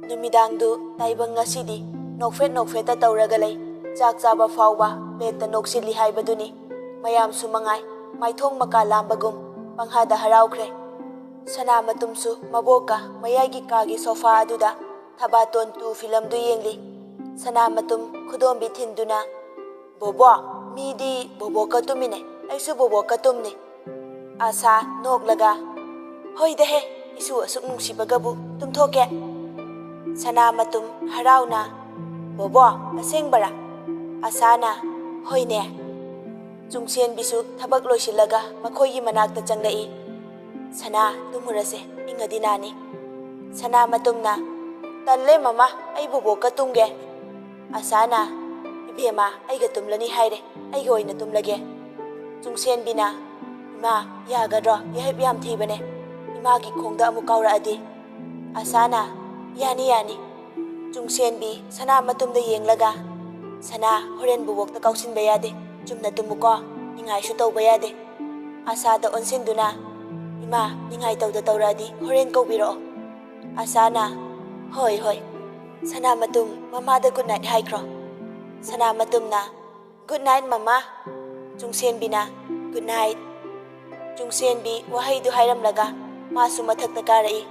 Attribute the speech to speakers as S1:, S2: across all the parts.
S1: Numidangdu taibang ngasidi nokfet tawraga lay chak chaba fawba plate noksidli haibaduni mayam sumangai maithong makalambagum panghada haraukre sana matumsu maboka mayagi kagi sofa aduda thabaton tu film du yengli sana matum khudombi thinduna bobo midi bobo katumine aisu bobo katumni asa noklaga hoide he isu asuk nungsibagabu tumthoke sana matum harauna bobo asengbara asana hoine chungsen bisu thabak loisilaga makhoyi manakta changlai sana tumurase ingadinani sana matumna talle mama ai bobo katumge asana ibema aiga tumlani haire aiga oina tumlage chungsen bina ima yagadro yahib yam thibane ima gi khongda amu kawra adi asana yani chungsen bi sana matumda yenglaga sana horen bubok ta kausin bayade chumna tumuko ningai shu tawba yade asada onsinduna ima ningai tawda tawradi horen kawbiro asana hoi sana matum mama da good night haikro sana matumna good night mama chungsen bina good night chungsen bi wahai du hairam laga masu mathak ta karai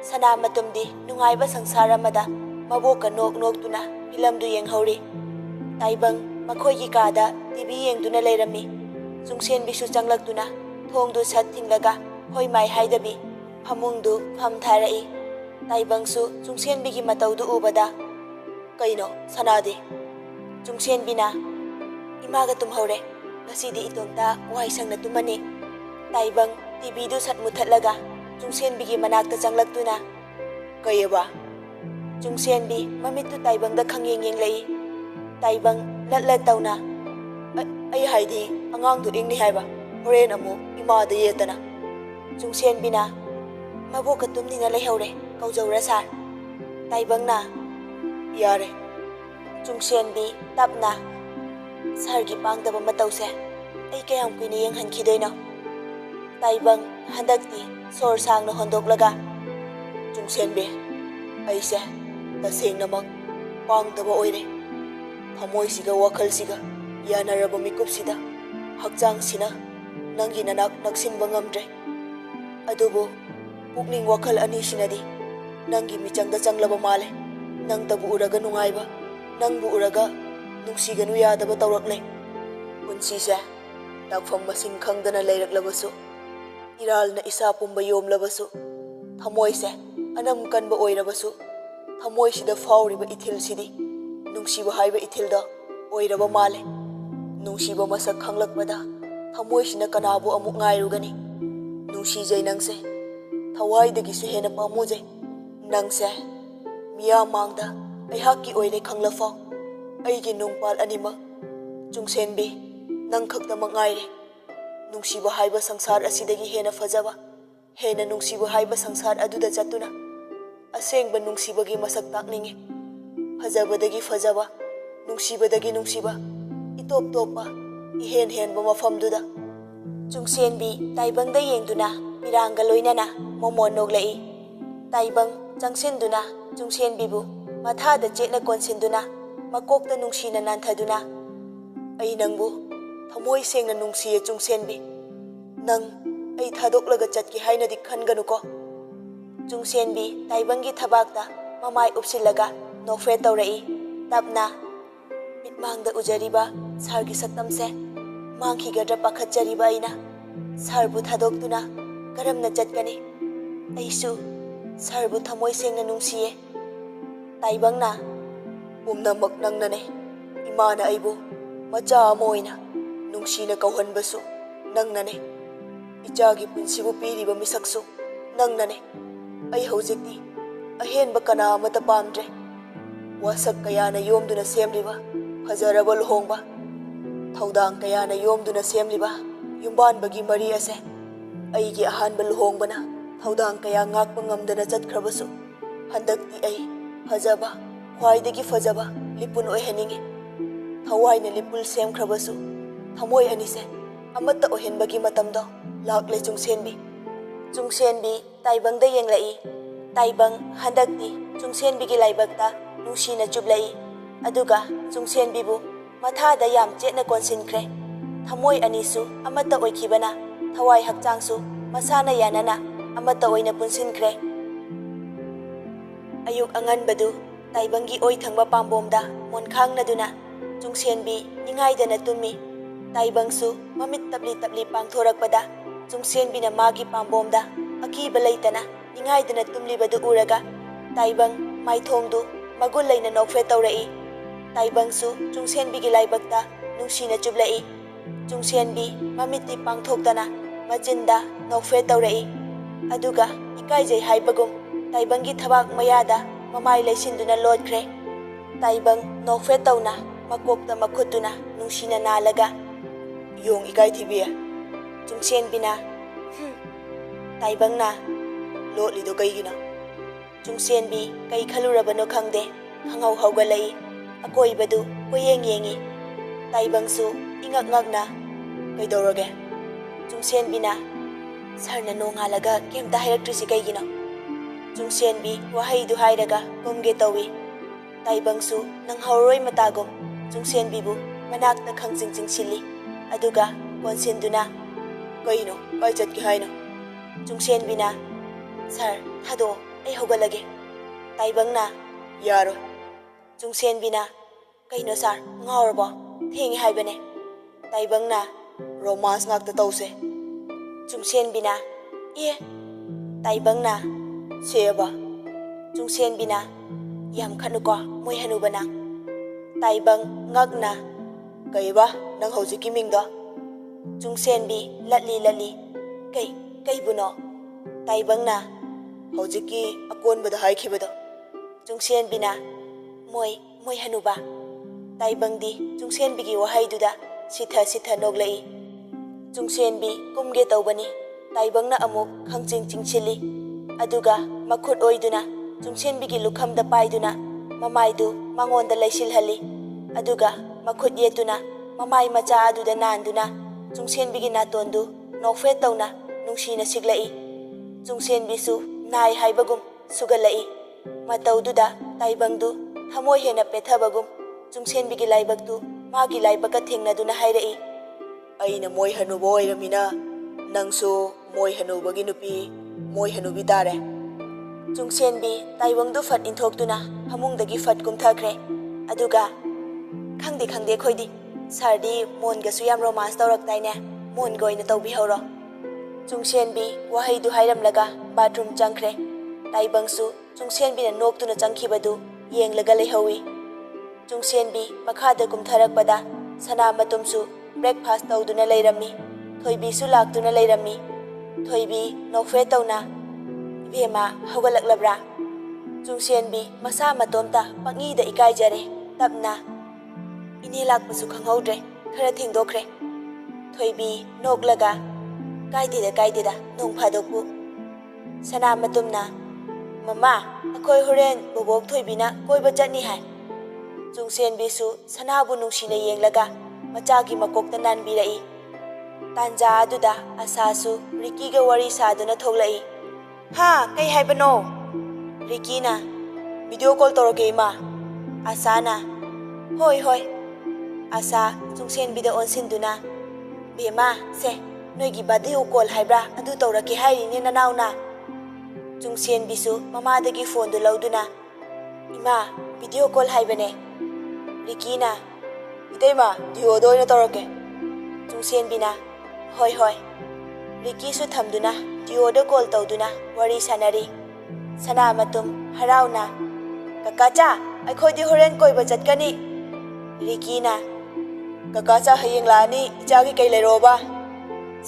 S1: sana matumdi nungaiba sangsara mada maboka nok tuna film du yeng hauri taibang makhoi gi kada tv yeng duna leirami chungsen bi su changlak tuna thong du sat thinglaga hoi mai haidabi phamung du pham tharai taibang su chungsen bi gi matau du ubada kaino sanadi chungsen bina imaga tum haure ngasidi itomta wai sangna tumani taibang tv du sat muthatlaga chungsen bi gi manakta changlak tuna kayeba chungsen bi mamitu taibang da khangyeng yeng lei taibang latla tauna ai haidi angang du ingni haiba horen amu ima da yetana chungsen bina maboka tumni na lehaure kaujawra sar taibang na yare chungsen bi tapna sargi pangdaba matause ai kayam kuini yeng hankidoino taibang handakti sor sang na hondoklaga chungsen bi aise tasengnamak pangdaba oire thamoi siga wakhal siga yanaraba mikup sida hakjang sina nangi nanak naksinba ngamdre adubu pukning wakhal ani sinadi nangi michangda changlaba male nang tabu uraga nungaiba nangbu uraga nungsiganu yadaba tawraklay punsise takfam masing khangdana leiraklabasu iralna isa pumba yomlabasu thamoise anam kanba oirabasu thamoi sida fauriba ithil sidi nungsiba haiba ithilda oiraba male nungsiba masak khanglakpada thamoi sina kanabu amuk ngairugani nungsi jai nangse thawai dagi su hena pamuje nangse miya mangda aihaki oile khanglafo aigi nungpal anima chungsen bi nang khakta mangaire nungsiba haiba sangsar asidagi hena fajaba hena nungsiba haiba sangsar aduda jatuna asengba nungsibagi masak takninge fajabadagi fajaba nungsibadagi nungsiba itop topa ihen henba mafamduda chungsen bi taibang da yengduna miranga loinana momo noglai taibang changsinduna chungsen bibu matha da chetna konsinduna makokta nungsina nanthaduna ai nangbu thamoi sengna nungsiye chungsen bi nang ai thadoklaga chatki haina di khanganuko chungsen bi taibangi thabakta mamai upsilaga nokfre tawrai tapna mitmangda ujariba sargi saktamse mangkhigadra pakhatjariba aina sarbu thadoktuna karamna chatkani aisu sarbu thamoi sengna nungsiye taibangna pumnamak nangnane imana aibu macha amoina nungsina kauhanbasu nangnane ichagi punsibu piriba misaksu nangnane ai hojikti ahenba kana amata pamdre wasak kayana yomduna semliba fajaraba luhongba thaudang kayana yomduna semliba yumbanbagi mari ase aigi ahanba luhongbana thaudang kaya ngakpa ngamdana chatkhrabasu handakti ai fajaba khwaidagi fajaba lipun oihaninge thawaina lipul semkhrabasu thamoi anise amata ohenbagi matamdo lakle chungsenbi taibang da yenglai taibang handakti ꯆꯨꯡꯁꯦꯟꯕꯤꯒꯤ ꯂꯥꯏꯕꯛꯇ ꯅꯨꯡꯁꯤꯅ ꯆꯨꯞꯂꯛꯏ ꯑꯗꯨꯒ ꯆꯨꯡꯁꯦꯟꯕꯤꯕꯨ ꯃꯊꯥꯗ ꯌꯥꯝ ꯆꯦꯠꯅ ꯀꯣꯟꯁꯤꯟꯈ꯭ꯔꯦ꯫ ꯊꯃꯣꯏ ꯑꯅꯤꯁꯨ ꯑꯃꯠꯇ ꯑꯣꯏꯈꯤꯕꯅ ꯊꯋꯥꯏ ꯍꯛꯆꯥꯡꯁꯨ ꯃꯁꯥꯅ ꯌꯥꯅꯅ ꯑꯃꯠꯇ ꯑꯣꯏꯅ ꯄꯨꯟꯁꯤꯟꯈ꯭ꯔꯦ꯫ ꯑꯌꯨꯛ ꯑꯉꯟꯕꯗꯨ ꯇꯥꯏꯕꯪꯒꯤ ꯑꯣꯏ ꯊꯪꯕ ꯄꯥꯝꯕꯣꯝꯗ ꯃꯣꯟꯈꯥꯡꯅꯗꯨꯅ ꯆꯨꯡꯁꯦꯟꯕꯤ ꯅꯤꯡꯉꯥꯏꯗꯅ ꯇꯨꯝꯃꯤ꯫ ꯇꯥꯏꯕꯪꯁꯨ ꯃꯃꯤꯠ ꯇꯞꯂꯤ ꯇꯞꯂꯤ ꯄꯥꯡꯊꯣꯔꯛꯄꯗ ꯆꯨꯡꯁꯦꯟꯕꯤꯅ ꯃꯥꯒꯤ ꯄꯥꯝꯕꯣꯝꯗ ꯑꯀꯤꯕ ꯂꯩꯇꯅ ꯅꯤꯡꯉꯥꯏꯗꯅ ꯇꯨꯝꯂꯤꯕꯗꯨ ꯎꯔꯒ ꯇꯥꯏꯕꯪ ꯃꯥꯏꯊꯣꯡꯗꯨ ꯃꯒꯨꯟ ꯂꯩꯅ ꯅꯣꯛꯐꯦꯠ ꯇꯧꯔꯛꯏ꯫ ꯇꯥꯏꯕꯪꯁꯨ ꯆꯨꯡꯁꯦꯟꯕꯤꯒꯤ ꯂꯥꯏꯕꯛꯇ ꯅꯨꯡꯁꯤꯅ ꯆꯨꯞꯂꯛꯏ꯫ ꯆꯨꯡꯁꯦꯟꯕꯤ ꯃꯃꯤꯠꯇꯤ ꯄꯥꯡꯊꯣꯛꯇꯅ ꯃꯆꯤꯟꯗ ꯅꯣꯛꯐꯦꯠ ꯇꯧꯔꯛꯏ ꯑꯗꯨꯒ ꯏꯀꯥꯏꯖꯩ ꯍꯥꯏꯕꯒꯨꯝ ꯇꯥꯏꯕꯪꯒꯤ ꯊꯕꯥꯛ ꯃꯌꯥꯗ ꯃꯃꯥꯏ ꯂꯩꯁꯤꯟꯗꯨꯅ ꯂꯣꯠꯈ꯭ꯔꯦ꯫ ꯇꯥꯏꯕꯪ ꯅꯣꯛꯐꯦꯠ ꯇꯧꯅ ꯃꯀꯣꯛꯇ ꯃꯈꯨꯠꯇꯨꯅ ꯅꯨꯡꯁꯤꯅ ꯅꯥꯜꯂꯒ "ꯌꯣꯡ ꯏꯀꯥꯏꯊꯤꯕꯤ" ꯆꯨꯡꯁꯦꯟꯕꯤꯅ ꯇꯥꯏꯕꯪꯅ "ꯂꯣꯠꯂꯤꯗꯣ ꯀꯩꯒꯤꯅꯣ?" ꯆꯨꯡꯁꯦꯟꯕꯤ ꯀꯩ ꯈꯜꯂꯨꯔꯕꯅꯣ ꯈꯪꯗꯦ ꯈꯪꯍꯧ ꯍꯧꯒꯠꯂꯛꯏ꯫ ꯑꯀꯣꯏꯕꯗꯨ ꯀꯣꯏꯌꯦꯡ ꯌꯦꯡꯉꯤ꯫ ꯇꯥꯏꯕꯪꯁꯨ ꯏꯉꯛ ꯉꯛꯅ "ꯀꯩꯗꯧꯔꯒꯦ?" ꯆꯨꯡꯁꯦꯟꯕꯤꯅ "ꯁꯥꯔꯅ ꯅꯣꯡꯉꯥꯜꯂꯒ ꯀꯩꯝꯇ ꯍꯥꯏꯔꯛꯇ꯭ꯔꯤꯁꯤ ꯀꯩꯒꯤꯅꯣ?" ꯆꯨꯡꯁꯦꯟꯕꯤ ꯋꯥꯍꯩꯗꯨ ꯍꯥꯏꯔꯒ ꯀꯨꯝꯒꯦ ꯇꯧꯏ꯫ ꯇꯥꯏꯕꯪꯁꯨ ꯅꯪꯍꯧꯔꯣꯏ ꯃꯇꯥꯒꯨꯝ ꯆꯨꯡꯁꯦꯟꯕꯤꯕꯨ ꯃꯅꯥꯛꯇ ꯈꯪꯆꯤꯡ ꯆꯤꯡꯁꯤꯜꯂꯤ ꯑꯗꯨꯒ ꯀꯣꯟꯁꯤꯟꯗꯨꯅ "ꯀꯩꯅꯣ ꯀꯥꯏ ꯆꯠꯀꯦ ꯍꯥꯏꯅꯣ?" ꯆꯨꯡꯁꯦꯟꯕꯤꯅ "ꯁꯥꯔ ꯊꯥꯗꯣꯛꯑꯣ ꯑꯩ ꯍꯧꯒꯠꯂꯒꯦ." ꯇꯥꯏꯕꯪꯅ "ꯌꯥꯔꯣꯏ." ꯆꯨꯡꯁꯦꯟꯕꯤꯅ "ꯀꯩꯅꯣ ꯁꯥꯔ ꯉꯥꯎꯔꯕꯣ? ꯊꯦꯡꯉꯦ ꯍꯥꯏꯕꯅꯦ." ꯇꯥꯏꯕꯪꯅ "ꯔꯣꯃꯥꯟꯁ ꯉꯥꯛꯇ ꯇꯧꯁꯦ." ꯆꯨꯡꯁꯦꯟꯕꯤꯅ "ꯑꯦ." ꯇꯥꯏꯕꯪꯅ "ꯁꯦꯕ." ꯆꯨꯡꯁꯦꯟꯕꯤꯅ "ꯌꯥꯝ ꯈꯠꯅꯨꯀꯣ ꯃꯣꯏ ꯍꯅꯨꯕ ꯅꯪ." ꯇꯥꯏꯕꯪ ꯉꯛꯅ "ꯀꯩꯕ ꯅꯪ ꯍꯧꯖꯤꯛꯀꯤ ꯃꯤꯡꯗꯣ?" ꯆꯨꯡꯁꯦꯟꯕꯤ ꯂꯠꯂꯤ ꯂꯠꯂꯤ "ꯀꯩꯕꯨꯅꯣ?" ꯇꯥꯏꯕꯪꯅ "ꯍꯧꯖꯤꯛꯀꯤ ꯑꯀꯣꯟꯕꯗ ꯍꯥꯏꯈꯤꯕꯗꯣ." ꯆꯨꯡꯁꯦꯟꯕꯤꯅ ꯃꯣꯏ ꯍꯅꯨꯕ." ꯇꯥꯏꯕꯪꯗꯤ ꯆꯨꯡꯁꯦꯟꯕꯤꯒꯤ ꯋꯥꯍꯩꯗꯨꯗ ꯁꯤꯊ ꯁꯤꯊ ꯅꯣꯛꯂꯛꯏ꯫ ꯆꯨꯡꯁꯦꯟꯕꯤ ꯀꯨꯝꯒꯦ ꯇꯧꯕꯅꯤ꯫ ꯇꯥꯏꯕꯪꯅ ꯑꯃꯨꯛ ꯈꯪꯆꯤꯡ ꯆꯤꯡꯁꯤꯜꯂꯤ ꯑꯗꯨꯒ ꯃꯈꯨꯠ ꯑꯣꯏꯗꯨꯅ ꯆꯨꯡꯁꯦꯟꯕꯤꯒꯤ ꯂꯨꯈꯝꯗ ꯄꯥꯏꯗꯨꯅ ꯃꯃꯥꯏꯗꯨ ꯃꯉꯣꯟꯗ ꯂꯩꯁꯤꯜꯍꯜꯂꯤ ꯑꯗꯨꯒ ꯃꯈꯨꯠ ꯌꯦꯠꯇꯨꯅ ꯃꯃꯥꯏ ꯃꯆꯥ ꯑꯗꯨꯗ ꯅꯥꯟꯗꯨꯅ ꯆꯨꯡꯁꯦꯟꯕꯤꯒꯤ ꯅꯥꯇꯣꯟꯗꯨ ꯅꯣꯛꯐꯦꯠ ꯇꯧꯅ ꯅꯨꯡꯁꯤꯅ ꯁꯤꯛꯂꯛꯏ꯫ ꯆꯨꯡꯁꯦꯟꯕꯤꯁꯨ ꯅꯥꯏ ꯍꯥꯏꯕꯒꯨꯝ ꯁꯨꯒꯠꯂꯛꯏ꯫ ꯃꯇꯧꯗꯨꯗ ꯇꯥꯏꯕꯪꯗꯨ ꯊꯃꯣꯏ ꯍꯦꯟꯅ ꯄꯦꯠꯊꯕꯒꯨꯝ ꯆꯨꯡꯁꯦꯟꯕꯤꯒꯤ ꯂꯥꯏꯕꯛꯇꯨ ꯃꯥꯒꯤ ꯂꯥꯏꯕꯛꯀ ꯊꯦꯡꯅꯗꯨꯅ ꯍꯥꯏꯔꯛꯏ "ꯑꯩꯅ ꯃꯣꯏ ꯍꯅꯨꯕ ꯑꯣꯏꯔꯝꯃꯤꯅ ꯅꯪꯁꯨ ꯃꯣꯏ ꯍꯅꯨꯕꯒꯤ ꯅꯨꯄꯤ ꯃꯣꯏ ꯍꯅꯨꯕꯤ ꯇꯥꯔꯦ." ꯆꯨꯡꯁꯦꯟꯕꯤ ꯇꯥꯏꯕꯪꯗꯨ ꯐꯠ ꯏꯟꯊꯣꯛꯇꯨꯅ ꯐꯃꯨꯡꯗꯒꯤ ꯐꯠ ꯀꯨꯝꯊꯈ꯭ꯔꯦ ꯑꯗꯨꯒ ꯈꯪꯗꯦ ꯑꯩꯈꯣꯏꯗꯤ ꯁꯥꯔꯗꯤ ꯃꯣꯟꯒꯁꯨ ꯌꯥꯝ ꯔꯣꯃꯥꯟꯁ ꯇꯧꯔꯛꯇꯥꯏꯅꯦ ꯃꯣꯟꯒ ꯑꯣꯏꯅ ꯇꯧꯕꯤꯍꯧꯔꯣ." ꯆꯨꯡꯁꯦꯟꯕꯤ ꯋꯥꯍꯩꯗꯨ ꯍꯥꯏꯔꯝꯂꯒ ꯕꯥꯊꯔꯨꯝ ꯆꯪꯈ꯭ꯔꯦ꯫ ꯇꯥꯏꯕꯪꯁꯨ ꯆꯨꯡꯁꯦꯟꯕꯤꯅ ꯅꯣꯛꯇꯨꯅ ꯆꯪꯈꯤꯕꯗꯨ ꯌꯦꯡꯂꯒ ꯂꯩꯍꯧꯏ꯫ ꯆꯨꯡꯁꯦꯟꯕꯤ ꯃꯈꯥꯗ ꯀꯨꯝꯊꯔꯛꯄꯗ ꯁꯅꯥꯃꯇꯨꯝꯁꯨ ꯕ꯭ꯔꯦꯛꯐꯥꯁ ꯇꯧꯗꯨꯅ ꯂꯩꯔꯝꯃꯤ꯫ ꯊꯣꯏꯕꯤꯁꯨ ꯂꯥꯛꯇꯨꯅ ꯂꯩꯔꯝꯃꯤ꯫ ꯊꯣꯏꯕꯤ ꯅꯣꯛꯐꯦꯠ ꯇꯧꯅ "ꯏꯕꯦꯝꯃ ꯍꯧꯒꯠꯂꯛꯂꯕ꯭ꯔꯥ?" ꯆꯨꯡꯁꯦꯟꯕꯤ ꯃꯁꯥ ꯃꯇꯣꯝꯇ ꯄꯪꯏꯗ ꯏꯀꯥꯏꯖꯔꯦ ꯇꯞꯅ "ꯏꯅꯦ ꯂꯥꯛꯄꯁꯨ ꯈꯪꯍꯧꯗ꯭ꯔꯦ ꯈꯔ ꯊꯦꯡꯗꯣꯛꯈ꯭ರೆ." ꯊꯣꯏꯕꯤ ꯅꯣꯛꯂꯒ ꯀꯥꯏꯗꯦꯗ ꯅꯣꯡ ꯐꯥꯗꯣꯛꯄꯨ." ꯁꯅꯥꯃꯇꯨꯝꯅ "ꯃꯃꯥ ꯑꯩꯈꯣꯏ ꯍꯣꯔꯦꯟ ꯕꯣꯕꯣꯛ ꯊꯣꯏꯕꯤꯅ ꯀꯣꯏꯕ ꯆꯠꯅꯤ ꯍꯥꯏ." ꯆꯨꯡꯁꯦꯟꯕꯤꯁꯨ ꯁꯅꯥꯕꯨ ꯅꯨꯡꯁꯤꯅ ꯌꯦꯡꯂꯒ ꯃꯆꯥꯒꯤ ꯃꯀꯣꯛꯇ ꯅꯥꯟꯕꯤꯔꯛꯏ꯫ ꯇꯥꯟꯖꯥ ꯑꯗꯨꯗ ꯑꯁꯥꯁꯨ ꯔꯤꯀꯤꯒ ꯋꯥꯔꯤ ꯁꯥꯗꯨꯅ ꯊꯣꯛꯂꯛꯏ꯫ "ꯍꯥ ꯀꯩ ꯍꯥꯏꯕꯅꯣ?" ꯔꯤꯀꯤꯅ "ꯚꯤꯗꯤꯑꯣ ꯀꯣꯜ ꯇꯧꯔꯛꯀꯦ ꯏꯃꯥ." ꯑꯁꯥꯅ ꯍꯣꯏ." ꯑꯁꯥ ꯆꯨꯡꯁꯦꯟꯕꯤꯗ ꯑꯣꯟꯁꯤꯟꯗꯨꯅ "ꯕꯦꯝꯃ ꯁꯦ ꯅꯣꯏꯒꯤ ꯚꯤꯗꯤꯑꯣ ꯀꯣꯜ ꯍꯥꯏꯕ꯭ꯔꯥ ꯑꯗꯨ ꯇꯧꯔꯛꯀꯦ ꯍꯥꯏꯔꯤꯅꯦ ꯅꯅꯥꯎꯅ." ꯆꯨꯡꯁꯦꯟꯕꯤꯁꯨ ꯃꯃꯥꯗꯒꯤ ꯐꯣꯟꯗꯨ ꯂꯧꯗꯨꯅ "ꯏꯃꯥ ꯚꯤꯗꯤꯑꯣ ꯀꯣꯜ ꯍꯥꯏꯕꯅꯦ." ꯔꯤꯀꯤꯅ "ꯏꯇꯩꯃ ꯗꯤꯑꯣꯗ ꯑꯣꯏꯅ ꯇꯧꯔꯛꯀꯦ." ꯆꯨꯡꯁꯦꯟꯕꯤꯅ ꯍꯣꯏ." ꯔꯤꯀꯤꯁꯨ ꯊꯝꯗꯨꯅ ꯗꯤꯑꯣꯗ ꯀꯣꯜ ꯇꯧꯗꯨꯅ ꯋꯥꯔꯤ ꯁꯥꯟꯅꯔꯤ꯫ ꯁꯅꯥꯃꯇꯨꯝ ꯍꯔꯥꯎꯅ "ꯀꯀꯥꯆꯥ ꯑꯩꯈꯣꯏꯗꯤ ꯍꯣꯔꯦꯟ ꯀꯣꯏꯕ ꯆꯠꯀꯅꯤ." ꯔꯤꯀꯤꯅ "ꯀꯀꯥꯆꯥ ꯍꯌꯦꯡ ꯂꯥꯛꯑꯅꯤ ꯏꯆꯥꯒꯤ ꯀꯩ ꯂꯩꯔꯛꯑꯣꯕ?"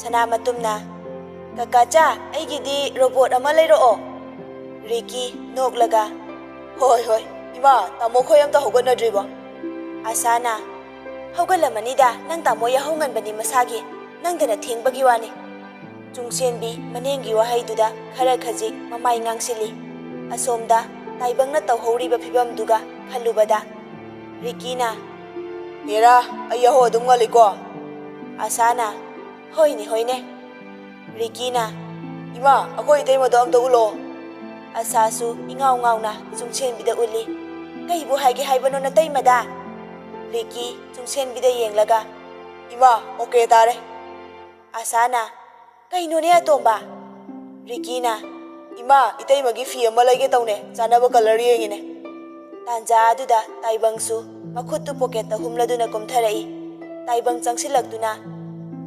S1: ꯁꯅꯥꯃꯇꯨꯝꯅ "ꯀꯀꯥꯆꯥ ꯑꯩꯒꯤꯗꯤ ꯔꯣꯕꯣꯠ ꯑꯃ ꯂꯩꯔꯛꯑꯣ." ꯔꯤꯀꯤ ꯅꯣꯛꯂꯒ ꯍꯣꯏ ꯏꯃꯥ ꯇꯥꯃꯣ ꯈꯣꯏ ꯑꯝꯇ ꯍꯧꯒꯠꯅꯗ꯭ꯔꯤꯕꯣ?" ꯑꯁꯥꯅ "ꯍꯧꯒꯠꯂꯝꯃꯅꯤꯗ ꯅꯪ ꯇꯥꯃꯣ ꯌꯥꯍꯧ ꯉꯟꯕꯅꯤ ꯃꯁꯥꯒꯤ ꯅꯪꯗꯅ ꯊꯦꯡꯕꯒꯤ ꯋꯥꯅꯤ." ꯆꯨꯡꯁꯦꯟꯕꯤ ꯃꯅꯦꯡꯒꯤ ꯋꯥꯍꯩꯗꯨꯗ ꯈꯔ ꯈꯖꯤꯛ ꯃꯃꯥꯏ ꯉꯥꯡꯁꯤꯜꯂꯤ꯫ ꯑꯁꯣꯝꯗ ꯇꯥꯏꯕꯪꯅ ꯇꯧꯍꯧꯔꯤꯕ ꯐꯤꯚꯝꯗꯨꯒ ꯈꯜꯂꯨꯕꯗ ꯔꯤꯀꯤꯅ "ꯍꯦꯔꯥ ꯑꯩ ꯌꯥꯍꯧ ꯑꯗꯨꯝ ꯉꯜꯂꯤꯀꯣ." ꯑꯁꯥꯅ ꯍꯣꯏꯅꯦ." ꯔꯤꯀꯤꯅ "ꯏꯃꯥ ꯑꯩꯈꯣꯏ ꯏꯇꯩꯃꯗꯣ ꯑꯝꯇ ꯎꯠꯂꯛꯑꯣ." Asasu ingau ngauna Chungchenbida uli. Kaibu haige haibano nataimada? Ricky Chungchenbida yenglaga. Ima, okay tare. Asana, kainone atomba? Ricky na, Ima, itaimagi fi ama laige taune, chanaba color yengine. Tanja aduda Taibangsu makhutu pocket ta humladuna kumtharai. Taibang changsilakduna.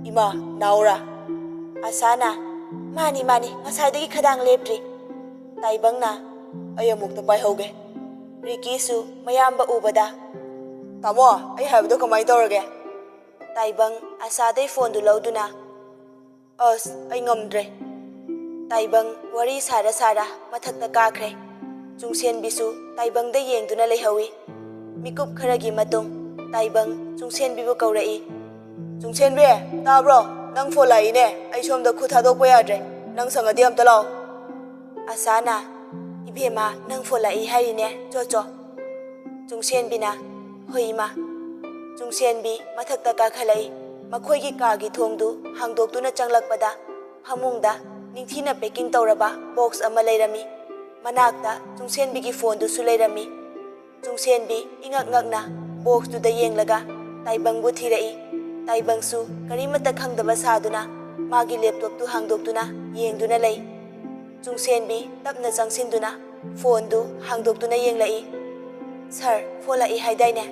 S1: Ima, naura. Asana, mani ngasai khadang lepri. Taibang na, ay amukta paihauge. Ricky su mayamba ubada. Tamo, ay habdo kamay tawrage. Taibang asaday phone du lauduna. Ay ngamdre. Taibang wari sara mathakta kakre. Chungchenbisu Taibangda yengduna leihawi. Mikup kharagi matung Taibang Chungchenbibu kaurai. Chungchenbi, tabro, nang phone laine, ay somda khu thadokpa yadre. Nang sangadi amta lao. Asana, ibema nang phone lai haine, cho. Chungchenbina, hoi ma. Chungchenbi mathakta kakhalai. Makhoigi kagi thongdu hangdoktuna changlakpada hamungda ningthina packing tawraba box ama leirami. Manakta Chungchenbigi phone du su leirami. Chungchenbi ingak-ngakna box du da yenglaga Taibangbu thirai. Taibangsu karimata khangdaba saduna magi laptop tu hangdoktuna yengduna lei. Chungchenbi tapna changsinduna phone du hangdoktuna yenglai. Sir, phone lai haidaine.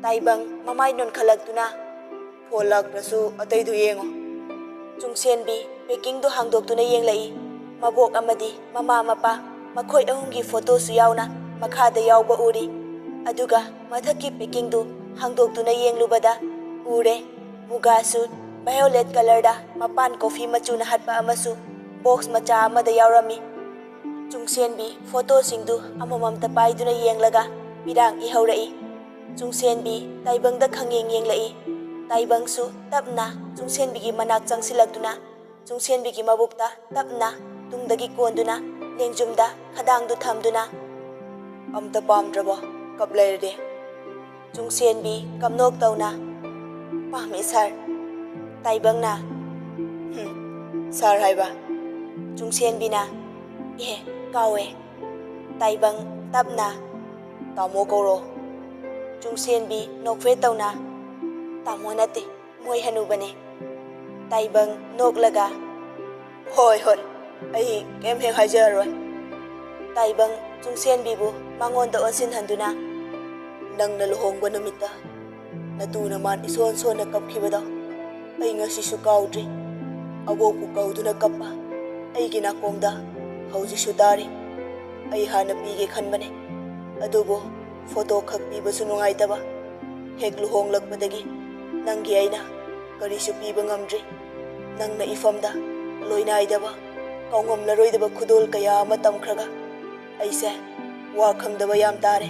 S1: Taibang mamai non khalakduna phone lakrasu atai du yengo. Chungchenbi packing du hangdoktuna yenglai. Mabok amadi mama mapa makhoi ahumgi photo su yauna makhada yawba uri. Aduga mathaki packing du hangdoktuna yenglubada ure muga suit violet color da mapan coffee machuna hatpa amasu box macha amada yawrami. Chungchenbi photo singdu amamamta paiduna yenglaga pirang ihaurai. Chungchenbi Taibangda khangeng yenglai. Taibangsu tapna Chungchenbigi manak changsilakduna Chungchenbigi mabukta tapna tungdagi konduna lengjumda khadangdu thamduna. Amta pamdraba kapleirde. Chungchenbi kamnok tawna. Pami sir. Taibangna. Sir haiba. Chungchenbina. Kawe. Taibang tapna. Tamo koro. Chungchenbi nokfe tawna. Tamo nate moy hanubane. Taibang noklaga. Hoi. Ay kem hek hajaroi. Taibang Chungchenbibu mangonda onsin handuna. Nang naluhongba numita. Natuna man ison na kapkhibada. Ay ngasisu kaudri. Awopu kauduna kappa. Ay ginakongda. Haujisu dari. Ay hana pige khanbane. Adubo photo khak pibasu nungaitaba. Hek luhonglakpadagi. Nanggi ayna karisu piba ngamdri. Nang na ifamda loinaidaba. Kaungom laroidaba khudol kaya ama tamkhraga. Aise wa khangdaba yam tare.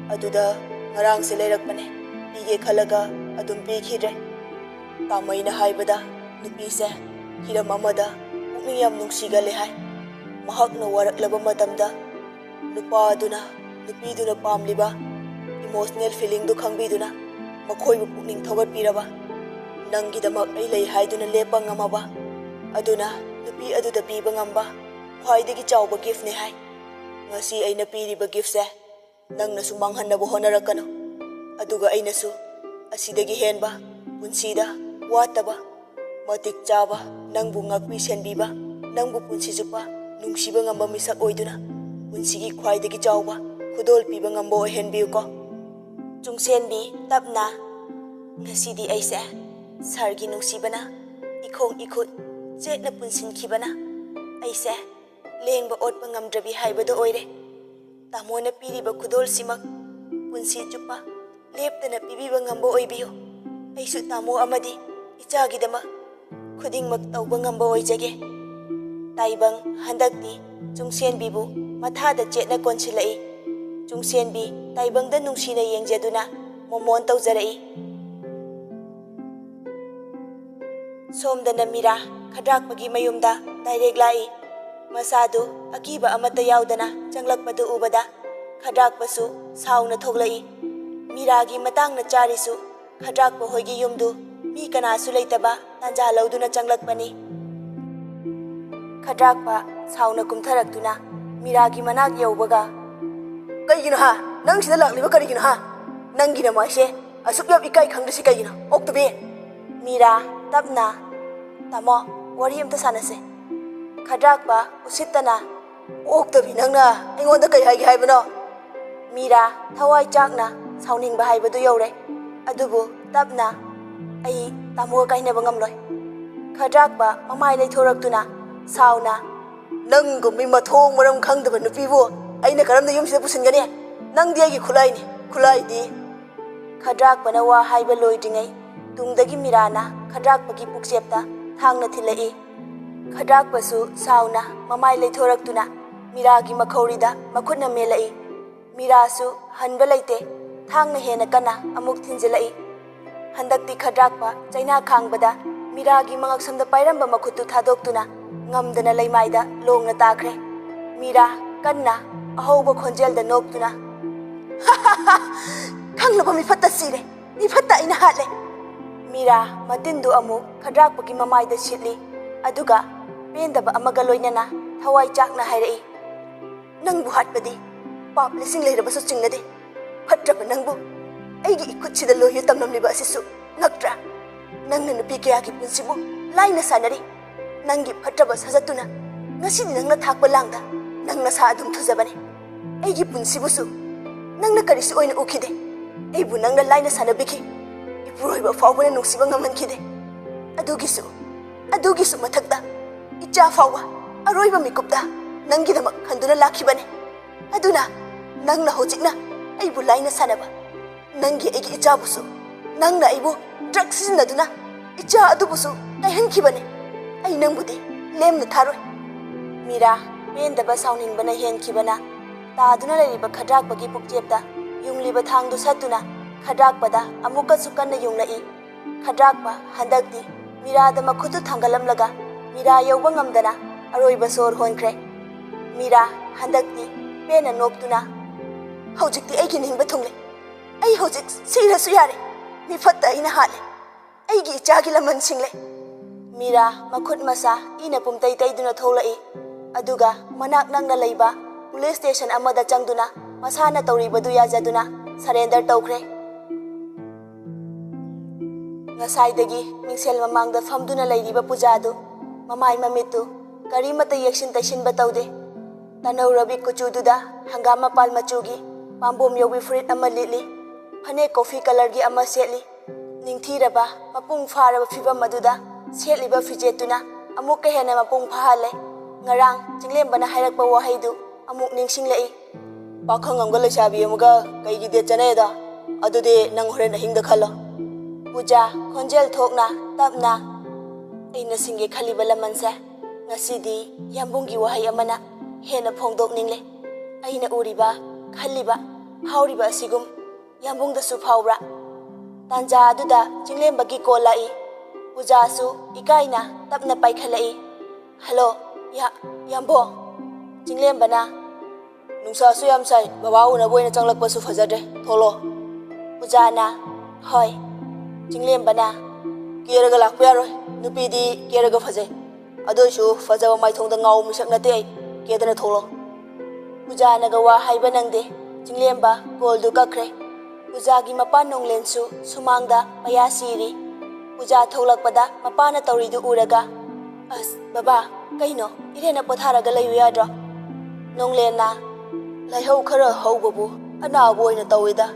S1: Aduda ngarang se leirakpane. Pige khalaga adum pikhidre. Tamaina haibada nupise hiram amada pukning yam nungsigale hai. Mahakna waraklaba matamda nupa aduna nupiduna pamliba emotional feeling du khangbiduna makhoibu pukning thogatpiraba. Nanggidamak ay lei haiduna lepa ngamaba. Aduna nupi aduda piba ngamba khwaidagi chawba gift ne hai. Ngasi aina piriba gift se nangnasu manghannabu honarakano. Aduga ainasu asidagi henba punsida wataba matik chaba nangbu ngakpi senbiba nangbu punsi jupa nungsiba ngamba misak oiduna punsigi khwaidagi chawba khudol piba ngamba ohenbiuko. Chungchenbi tapna. Ngasidi aise sargi nungsibana ikhong ikhut chetna punsinkhibana aise lengba otpa ngamdrabi haibado oire. Tamona piriba khudol simak punsi chupa leptana pibiba ngamba oibiyo. Aisu tamo amadi ichagidama khudingmak tawba ngamba oijage. Taibang handakti Chungchenbibu mathada chetna konsilai. Chungchenbi Taibangda nungsina yengjaduna momon tawjarai. Somdana Mira khadrakpagi mayumda direct lai. Masadu akiba amata yaudana changlakpadu ubada khadrakpasu sauna thoglai. Miragi matangna charisu khadrakpa hoigi yumdu mi kanasu leitaba tanja lauduna changlakpani. Khadrakpa sauna kumtharaktuna ꯃꯤꯔꯥꯒꯤ ꯃꯅꯥꯛ ꯌꯧꯕꯒ ꯀꯩꯒꯤꯅꯣ ꯍꯥ ꯅꯪ ꯁꯤꯗ ꯂꯥꯛꯂꯤꯕ ꯀꯔꯤꯒꯤꯅꯣ ꯍꯥ ꯅꯪꯒꯤ ꯅꯃꯥꯏꯁꯦ ꯑꯁꯨꯛ ꯌꯥꯝ ꯏꯀꯥꯏ ꯈꯪꯗ꯭ꯔꯤꯁꯤ ꯀꯩꯒꯤꯅꯣ ꯑꯣꯛꯇꯕꯤ ꯃꯤꯔꯥ ꯇꯞꯅ ꯇꯥꯃꯣ ꯋꯥꯔꯤ ꯑꯝꯇ ꯁꯥꯟꯅꯁꯦ ꯈꯗ꯭ꯔꯥꯛꯄ ꯎꯁꯤꯠꯇꯅ ꯑꯣꯛꯇꯕꯤ ꯅꯪꯅ ꯑꯩꯉꯣꯟꯗ ꯀꯩ ꯍꯥꯏꯒꯦ ꯍꯥꯏꯕꯅꯣ ꯃꯤꯔꯥ ꯊꯋꯥꯏ ꯆꯥꯛꯅ ꯁꯥꯎꯅꯤꯡꯕ ꯍꯥꯏꯕꯗꯨ ꯌꯧꯔꯦ ꯑꯗꯨꯕꯨ ꯇꯞꯅ ꯑꯩ ꯇꯥꯃꯣꯒ ꯀꯥꯏꯅꯕ ꯉꯝꯂꯣꯏ ꯈꯗ꯭ꯔꯥꯛꯄ ꯃꯃꯥꯏ ꯂꯩꯊꯣꯔꯛꯇꯨꯅ ꯁꯥꯎꯅ ꯅꯪꯒꯨꯝꯕꯤ ꯃꯊꯣꯡ ꯃꯔꯝ ꯈꯪꯗꯕ ꯅꯨꯄꯤꯕꯨ ꯑꯩꯅ ꯀꯔꯝꯅ ꯌꯨꯝꯁꯤꯗ ꯄꯨꯁꯤꯟꯒꯅꯤ ꯅꯪꯗꯤ ꯑꯩꯒꯤ ꯈꯨꯠꯂꯥꯏꯅꯤ ꯈꯨꯠꯂꯥꯏꯗꯤ ꯈꯗ꯭ꯔꯥꯛꯄꯅ ꯋꯥ ꯍꯥꯏꯕ ꯂꯣꯏꯗ꯭ꯔꯤꯉꯩ ꯇꯨꯡꯗꯒꯤ ꯃꯤꯔꯥꯅ ꯈꯗ꯭ꯔꯥꯛꯄꯒꯤ ꯄꯨꯛꯆꯦꯞꯇ ꯊꯥꯡꯅ ꯊꯤꯜꯂꯛꯏ ꯈꯗ꯭ꯔꯥꯛꯄꯁꯨ ꯁꯥꯎꯅ ꯃꯃꯥꯏ ꯂꯩꯊꯣꯔꯛꯇꯨꯅ ꯃꯤꯔꯥꯒꯤ ꯃꯈꯧꯔꯤꯗ ꯃꯈꯨꯠꯅ ꯃꯦꯜꯂꯛꯏ ꯃꯤꯔꯥꯁꯨ ꯍꯟꯕ ꯂꯩꯇꯦ ꯊꯥꯡꯅ ꯍꯦꯟꯅ ꯀꯟꯅ ꯑꯃꯨꯛ ꯊꯤꯟꯖꯤꯜꯂꯛꯏ ꯍꯟꯗꯛꯇꯤ ꯈꯗ꯭ꯔꯥꯛꯄ ꯆꯩꯅꯥ ꯈꯥꯡꯕꯗ ꯃꯤꯔꯥꯒꯤ ꯃꯉꯛꯁꯝꯗ ꯄꯥꯏꯔꯝꯕ ꯃꯈꯨꯠꯇꯨ ꯊꯥꯗꯣꯛꯇꯨꯅ ꯉꯝꯗꯅ ꯂꯩꯃꯥꯏꯗ ꯂꯣꯡꯅ ꯇꯥꯈ꯭ꯔꯦ ꯃꯤꯔꯥ ꯀꯟꯅ ꯑꯍꯧꯕ ꯈꯣꯟꯖꯦꯜꯗ ꯅꯣꯛꯇꯨꯅ ꯈꯪꯂꯕ ꯃꯤꯐꯠꯇ ꯁꯤꯔꯦ ꯃꯤꯐꯠꯇ ꯑꯩꯅ ꯍꯥꯠꯂꯦ ꯃꯤꯔꯥ ꯃꯇꯤꯟꯗꯨ ꯑꯃꯨꯛ ꯈꯗ꯭ꯔꯥꯛꯄꯒꯤ ꯃꯃꯥꯏꯗ ꯁꯤꯠꯂꯤ ꯑꯗꯨꯒ ꯄꯦꯟꯗꯕ ꯑꯃꯒ ꯂꯣꯏꯅꯅ ꯊꯋꯥꯏ ꯆꯥꯛꯅ ꯍꯥꯏꯔꯛꯏ ꯅꯪꯕꯨ ꯍꯥꯠꯄꯗꯤ ꯄꯥꯞ ꯂꯤꯁꯤꯡ ꯂꯩꯔꯕꯁꯨ ꯆꯤꯡꯅꯗꯦ ꯐꯠꯇ꯭ꯔꯕ ꯅꯪꯕꯨ ꯑꯩꯒꯤ ꯏꯈꯨꯠꯁꯤꯗ ꯂꯣꯏꯌꯨ ꯇꯝꯂꯝꯂꯤꯕ ꯑꯁꯤꯁꯨ ꯉꯛꯇ꯭ꯔꯥ ꯅꯪꯅ ꯅꯨꯄꯤ ꯀꯌꯥꯒꯤ ꯄꯨꯟꯁꯤꯕꯨ ꯂꯥꯏꯅ ꯁꯥꯟꯅꯔꯤ ꯅꯪꯒꯤ ꯐꯠꯇ꯭ꯔꯕ ꯁꯥꯖꯠꯇꯨꯅ ꯉꯁꯤꯗꯤ ꯅꯪꯅ ꯊꯥꯛꯄ ꯂꯥꯡꯗ ꯅꯪ ꯅꯁꯥ ꯑꯗꯨꯝ ꯊꯨꯖꯕꯅꯤ ꯑꯩꯒꯤ ꯄꯨꯟꯁꯤꯕꯨꯁꯨ ꯅꯪꯅ ꯀꯔꯤꯁꯨ ꯑꯣꯏꯅ ꯎꯈꯤꯗꯦ ꯑꯩꯕꯨ ꯅꯪꯅ ꯂꯥꯏꯅ ꯁꯥꯟꯅꯕꯤꯈꯤ ꯏꯄꯨꯔꯣꯏꯕ ꯐꯥꯎꯕꯅ ꯅꯨꯡꯁꯤꯕ ꯉꯝꯍꯟꯈꯤꯗꯦ ꯑꯗꯨꯒꯤꯁꯨ ꯃꯊꯛꯇ ꯏꯆꯥ ꯐꯥꯎꯕ ꯑꯔꯣꯏꯕ ꯃꯤꯀꯨꯞꯇ ꯅꯪꯒꯤꯗꯃꯛ ꯈꯟꯗꯨꯅ ꯂꯥꯛꯈꯤꯕꯅꯤ ꯑꯗꯨꯅ ꯅꯪꯅ ꯍꯧꯖꯤꯛꯅ ꯑꯩꯕꯨ ꯂꯥꯏꯅ ꯁꯥꯟꯅꯕ ꯅꯪꯒꯤ ꯑꯩꯒꯤ ꯏꯆꯥꯕꯨꯁꯨ ꯅꯪꯅ ꯑꯩꯕꯨ ꯗ꯭ꯔꯒ ꯁꯤꯖꯤꯟꯅꯗꯨꯅ ꯏꯆꯥ ꯑꯗꯨꯕꯨꯁꯨ ꯀꯥꯏꯍꯟꯈꯤꯕꯅꯤ ꯑꯩ ꯅꯪꯕꯨꯗꯤ ꯂꯦꯝꯅ ꯊꯥꯔꯣꯏ ꯃꯤꯔꯥ ꯄꯦꯟꯗꯕ ꯁꯥꯎꯅꯤꯡꯕꯅ ꯍꯦꯟꯈꯤꯕꯅ ꯇꯥꯗꯨꯅ ꯂꯩꯔꯤꯕ ꯈꯗ꯭ꯔꯥꯛꯄꯒꯤ ꯄꯨꯛꯆꯦꯞꯇ ꯌꯨꯡꯂꯤꯕ ꯊꯥꯡꯗꯨ ꯁꯠꯇꯨꯅ ꯈꯗ꯭ꯔꯥꯛꯄꯗ ꯑꯃꯨꯛꯀꯁꯨ ꯀꯟꯅ ꯌꯨꯡꯂꯛꯏ ꯈꯗ꯭ꯔꯥꯛꯄ ꯍꯟꯗꯛꯇꯤ ꯃꯤꯔꯥꯗ ꯃꯈꯨꯠꯇꯨ ꯊꯥꯡꯒꯠꯂꯝꯂꯒ ꯃꯤꯔꯥ ꯌꯧꯕ ꯉꯝꯗꯅ ꯑꯔꯣꯏꯕ ꯁꯣꯔ ꯍꯣꯟꯈ꯭ꯔꯦ ꯃꯤꯔꯥ ꯍꯟꯗꯛꯇꯤ ꯄꯦꯟꯅ ꯅꯣꯛꯇꯨꯅ ꯍꯧꯖꯤꯛꯇꯤ ꯑꯩꯒꯤ ꯅꯤꯡꯕ ꯊꯨꯡꯂꯦ ꯑꯩ ꯍꯧꯖꯤꯛ ꯁꯤꯔꯁꯨ ꯌꯥꯔꯦ ꯃꯤꯐꯠꯇ ꯑꯩꯅ ꯍꯥꯠꯂꯦ ꯑꯩꯒꯤ ꯏꯆꯥꯒꯤ ꯂꯃꯟ ꯁꯤꯡꯂꯦ ꯃꯤꯔꯥ ꯃꯈꯨꯠ ꯃꯁꯥ ꯏꯅ ꯄꯨꯝꯇꯩ ꯇꯩꯗꯨꯅ ꯊꯣꯛꯂꯛꯏ ꯑꯗꯨꯒ ꯃꯅꯥꯛ ꯅꯛꯅ ꯂꯩꯕ ꯄꯨꯂꯤꯁ ꯁ꯭ꯇꯦꯁꯟ ꯑꯃꯗ ꯆꯪꯗꯨꯅ ꯃꯁꯥꯅ ꯇꯧꯔꯤꯕꯗꯨ ꯌꯥꯖꯗꯨꯅ ꯁꯔꯦꯟꯗꯔ ꯇꯧꯈ꯭ꯔꯦ ꯉꯁꯥꯏꯗꯒꯤ ꯃꯤꯡꯁꯦꯜ ꯃꯃꯥꯡꯗ ꯐꯝꯗꯨꯅ ꯂꯩꯔꯤꯕ ꯄꯨꯖꯥꯗꯨ ꯃꯃꯥꯏ ꯃꯃꯤꯠꯇꯨ ꯀꯔꯤꯃꯠꯇ ꯌꯦꯛꯁꯤꯟ ꯇꯩꯁꯤꯟꯕ ꯇꯧꯗꯦ ꯇꯅꯧꯔꯕꯤ ꯀꯨꯆꯨꯗꯨꯗ ꯍꯪꯒꯥꯝ ꯃꯄꯥꯜ ꯃꯆꯨꯒꯤ ꯄꯥꯝꯕꯣꯝ ꯌꯧꯕꯤ ꯐꯨꯔꯤꯠ ꯑꯃ ꯂꯤꯠꯂꯤ ꯐꯅꯦꯛ ꯀꯣꯐꯤ ꯀꯂꯔꯒꯤ ꯑꯃ ꯁꯦꯠꯂꯤ ꯅꯤꯡꯊꯤꯔꯕ ꯃꯄꯨꯡ ꯐꯥꯔꯕ ꯐꯤꯕꯝ ꯑꯗꯨꯗ ꯁꯦꯠꯂꯤꯕ ꯐꯤꯖꯦꯠꯇꯨꯅ ꯑꯃꯨꯛꯀ ꯍꯦꯟꯅ ꯃꯄꯨꯡ ꯐꯥꯍꯜꯂꯦ ꯉꯔꯥꯡ ꯆꯤꯡꯂꯦꯝꯕꯅ ꯍꯥꯏꯔꯛꯄ ꯋꯥꯍꯩꯗꯨ ꯑꯃꯨꯛ ꯅꯤꯡꯁꯤꯡꯂꯛꯏ ꯄꯥꯈꯪ ꯑꯃꯒ ꯂꯩꯁꯥꯕꯤ ꯑꯃꯒ ꯀꯩꯒꯤ ꯗꯦꯠ ꯆꯠꯅꯩꯗ ꯑꯗꯨꯗꯤ ꯅꯪ ꯍꯣꯔꯦꯟ ꯑꯍꯤꯡꯗ ꯈꯜꯂꯣ ꯄꯨꯖꯥ ꯈꯣꯟꯖꯦꯜ ꯊꯣꯛꯅ ꯇꯞꯅ ꯑꯩꯅ ꯁꯤꯡꯒꯦ ꯈꯜꯂꯤꯕ ꯂꯃꯟꯁꯦ ꯉꯁꯤꯗꯤ ꯌꯥꯝꯕꯨꯡꯒꯤ ꯋꯥꯍꯩ ꯑꯃꯅ ꯍꯦꯟꯅ ꯐꯣꯡꯗꯣꯛꯅꯤꯡꯂꯦ ꯑꯩꯅ ꯎꯔꯤꯕ ꯈꯜꯂꯤꯕ ꯐꯥꯎꯔꯤꯕ ꯑꯁꯤꯒꯨꯝ ꯌꯥꯝꯕꯨꯡꯗꯁꯨ ꯐꯥꯎꯕ꯭ꯔꯥ ꯇꯥꯟꯖꯥ ꯑꯗꯨꯗ ꯆꯤꯡꯂꯦꯝꯕꯒꯤ ꯀꯣꯜ ꯂꯥꯛꯏ ꯄꯨꯖꯥꯁꯨ ꯏꯀꯥꯏꯅ ꯇꯞꯅ ꯄꯥꯏꯈꯠꯂꯛꯏ ꯍꯜꯂꯣ ꯌꯥꯝꯕꯣ ꯆꯤꯡꯂꯦꯝꯕꯅ ꯅꯨꯡꯁꯥꯁꯨ ꯌꯥꯝ ꯁꯥꯏ ꯕꯕꯥ ꯎꯅꯕ ꯑꯣꯏꯅ ꯆꯪꯂꯛꯄꯁꯨ ꯐꯖꯗ꯭ꯔꯦ ꯊꯣꯛꯂꯣ ꯄꯨꯖꯥꯅ ꯍꯣꯏ ꯆꯤꯡꯂꯦꯝꯕꯅ ꯀꯦꯔꯒ ꯂꯥꯛꯄ ꯌꯥꯔꯣꯏ ꯅꯨꯄꯤꯗꯤ ꯀꯦꯔꯒ ꯐꯖꯩ ꯑꯗꯨꯏꯁꯨ ꯐꯖꯕ ꯃꯥꯏꯊꯣꯡꯗ ꯉꯥꯎꯕ ꯃꯤꯁꯛ ꯅꯠꯇꯦ ꯑꯩ ꯀꯦꯗꯅ ꯊꯣꯛꯂꯣ ꯄꯨꯖꯥꯅꯒ ꯋꯥ ꯍꯥꯏꯕ ꯅꯪꯗꯦ ꯆꯤꯡꯂꯦꯝꯕ ꯀꯣꯜꯗꯨ ꯀꯛꯈ꯭ꯔꯦ ꯄꯨꯖꯥꯒꯤ ꯃꯄꯥ ꯅꯣꯡꯂꯦꯟꯁꯨ ꯁꯨꯃꯥꯡꯗ ꯄꯌꯥ ꯁꯤꯔꯤ ꯄꯨꯖꯥ ꯊꯣꯛꯂꯛꯄꯗ ꯃꯄꯥꯅ ꯇꯧꯔꯤꯗꯨ ꯎꯔꯒ ꯑꯁ ꯕꯕꯥ ꯀꯩꯅꯣ ꯏꯔꯦꯟꯅ ꯄꯣꯊꯥꯔꯒ ꯂꯩꯌꯨ ꯌꯥꯗ꯭ꯔꯣ ꯅꯣꯡꯂꯦꯟꯅ ꯂꯥꯏꯍꯧ ꯈꯔ ꯍꯧꯕꯕꯨ ꯑꯅꯥꯕ ꯑꯣꯏꯅ ꯇꯧꯏꯗ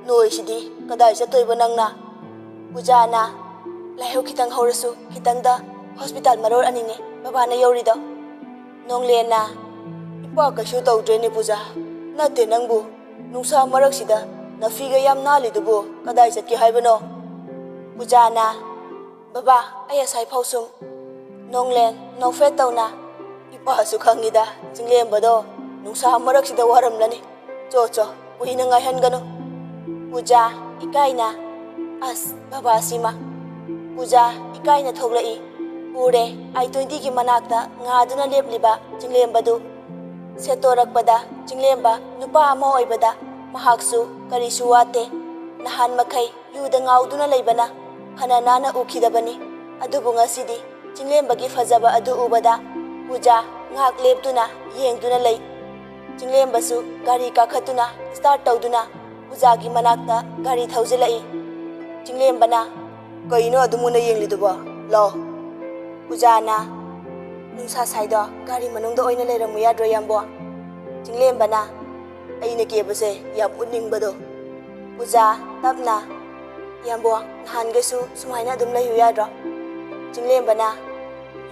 S1: ꯅꯣꯏꯁꯤꯗꯤ ꯀꯗꯥꯏ ꯆꯠꯇꯣꯏꯕ ꯅꯪꯅ ꯄꯨꯖꯥꯅ ꯂꯥꯏꯍꯧ ꯈꯤꯇꯪ ꯍꯧꯔꯁꯨ ꯈꯤꯇꯪꯗ ꯍꯣꯁꯄꯤꯇꯥꯜ ꯃꯔꯣꯜ ꯑꯅꯤꯅꯦ ꯕꯕꯥꯅ ꯌꯧꯔꯤꯗꯣ ꯅꯣꯡꯂꯦꯟꯅ ꯏꯄꯥ ꯀꯩꯁꯨ ꯇꯧꯗ꯭ꯔꯦꯅꯦ ꯄꯨꯖꯥ ꯅꯠꯇꯦ ꯅꯪꯕꯨ ꯅꯨꯡꯁꯥ ꯃꯔꯛꯁꯤꯗ ꯅꯐꯤꯒ ꯌꯥꯝ ꯅꯥꯜꯂꯤꯗꯨꯕꯨ ꯀꯗꯥꯏ ꯆꯠꯀꯦ ꯍꯥꯏꯕꯅꯣ ꯄꯨꯖꯥꯅ ꯕꯕꯥ ꯑꯩ ꯑꯁꯥꯏ ꯐꯥꯎ ꯁꯨꯝ ꯅꯣꯡꯂꯦꯟ ꯅꯣꯛꯐꯦꯠ ꯇꯧꯅ ꯏꯄꯥꯁꯨ ꯈꯪꯉꯤꯗ ꯆꯤꯡꯂꯦꯝꯕꯗꯣ ꯅꯨꯡꯁꯥ ꯃꯔꯛꯁꯤꯗ ꯋꯥꯔꯝꯂꯅꯤ ꯆꯣ ꯀꯨꯏꯅ ꯉꯥꯏꯍꯟꯒꯅꯨ ꯄꯨꯖꯥ ꯏꯀꯥꯏꯅ ꯑꯁ ꯕꯕꯥ ꯁꯤꯃ ꯄꯨꯖꯥ ꯏꯀꯥꯏꯅ ꯊꯣꯛꯂꯛꯏ ꯎꯔꯦ I-20ꯒꯤ ꯃꯅꯥꯛꯇ ꯉꯥꯗꯨꯅ ꯂꯦꯞꯂꯤꯕ ꯆꯤꯡꯂꯦꯝꯕꯗꯨ ꯁꯦꯠꯇꯣꯔꯛꯄꯗ ꯆꯤꯡꯂꯦꯝꯕ ꯅꯨꯄꯥ ꯑꯃ ꯑꯣꯏꯕꯗ ꯃꯍꯥꯛꯁꯨ ꯀꯔꯤꯁꯨ ꯋꯥꯠꯇꯦ ꯅꯍꯥꯟ ꯃꯈꯩ ꯌꯨꯗ ꯉꯥꯎꯗꯨꯅ ꯂꯩꯕꯅ ꯐꯅ ꯅꯥꯟꯅ ꯎꯈꯤꯗꯕꯅꯤ ꯑꯗꯨꯕꯨ ꯉꯁꯤꯗꯤ ꯆꯤꯡꯂꯦꯝꯕꯒꯤ ꯐꯖꯕ ꯑꯗꯨ ꯎꯕꯗ ꯄꯨꯖꯥ ꯉꯥꯛ ꯂꯦꯞꯇꯨꯅ ꯌꯦꯡꯗꯨꯅ ꯂꯩ Chinglembassu gari kakhatuna start tawduna Pujagi manakta gari thausilai. Chinglembana kaino adumuna yengliduba lo Pujana nungsa saido gari manungda oina leiramu yadro yambo. Chinglembana aina kebase yam utningbado. Puja tapna yambo nahangesu sumaina adum layu yadro. Chinglembana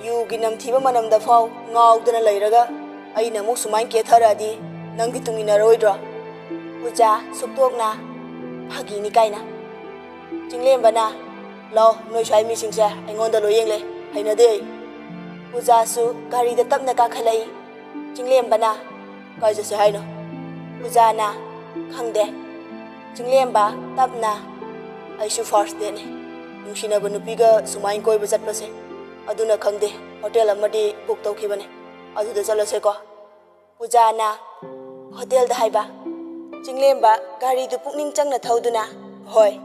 S1: yugi namthiba manamda faw ngaudana leiraga aina muk sumain ketharadi nangdi tunginaroidro. Puja suktokna phagini kaina. Chinglembana lo noi swai mi singse aingonda lo yengle hainade. Puja su gari da tapna kakhalai. Chinglembana kaijase haino. Puja na khangde. Chinglemba tapna aisu first day ne. Nungsinaba nupiga sumain koiba chatpase. Aduna khangde hotel amadi book tawkhibane. Aduda chalase ko. Puja na hotel da haiba. Chinglemba gari du pukning changna thauduna hoi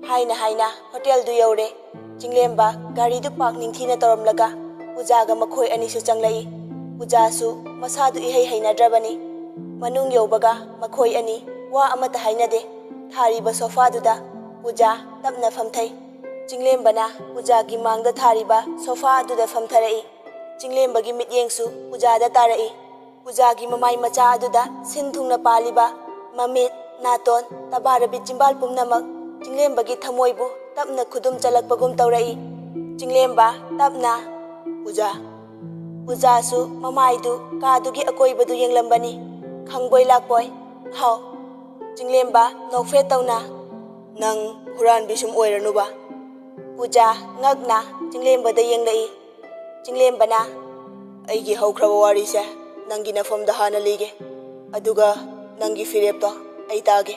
S1: haina hotel du yaure. Chinglemba gari du park ningthina toramlaga Puja ga makhoi ani su changlai. Puja su masadu ihai hainadrabani. Manung yobaga makhoi ani wa amata hainade. Thariba sofa duda Puja tapna famthai. Chinglembana Puja gi mangda thariba sofa duda famtharai. Chinglemba gi mityengsu Puja da tarai. Puja gi mamai macha aduda sinthungna paliba mamit naton tabarabi chimbal pumnamak Chinglemba gi thamoibu tapna khudum chalakpagum taurai. Chinglemba tapna Puja su mamai du kadugi akoibadu yenglambani khangboi lakboi hau. Chinglemba nokfe tawna nang huran bisum oiranuba. Puja ngakna Chinglemba da yenglai. Chinglembana aigi haukraba wari se nangi nafamda hana lige aduga nangi firepto ai tage